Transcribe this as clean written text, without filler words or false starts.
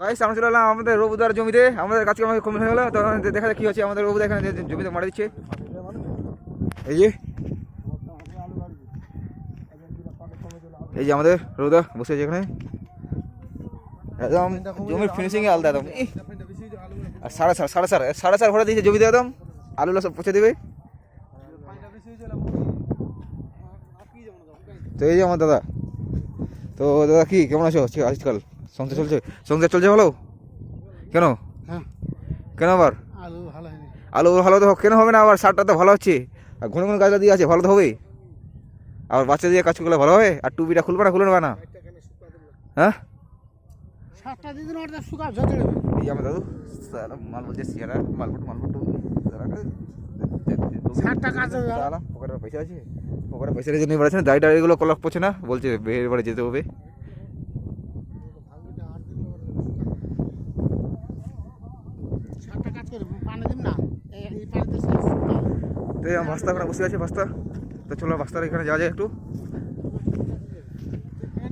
Guys আমরা চলে এলাম আমাদের রবুদার জমিতে। আমাদের কাছে আমাদের কমে হয়ে গেলো, তো দেখা যাক কি হচ্ছে। আমাদের রবুদা এখানে জমিতে মারা দিচ্ছে। এই যে এই যে আমাদের রবুদা বসে আছে এখানে, একদম জমির ফিনিশিং এ আলাদা একদম। আর সাড়ে চার ভরে দিয়েছে জমিতে, একদম আলুগুলো সব পচে দেবে। তো এই যে আমার দাদা, তো দাদা কি কেমন আছো আজকাল? সংসার চলছে ভালো? কেন কেন আবার আলু ভালো তো কেন হবে না? আবার সারটা তো ভালো হচ্ছে, আর ঘন ঘন গাছটা দিয়ে আছে, ভালো তো হবে। আবার বাচ্চা দিয়ে কাজ করলে ভালো হবে। আর টুপিটা খুলবে না হ্যাঁ? এই আমার দাদু মাল বলছে সিয়ারা মালপট পকেটের পয়সা আছে, পকেটের পয়সা জন্য বেড়াচ্ছে না, দাড়ি টাড়িগুলো কলক পড়ছে না, বলছে বের বাড়ি যেতে হবে। তো ভাস্তা ওখানে বসে আছে ভাস্তা। তো চলো ভাস্তার এখানে যাওয়া যায় একটু।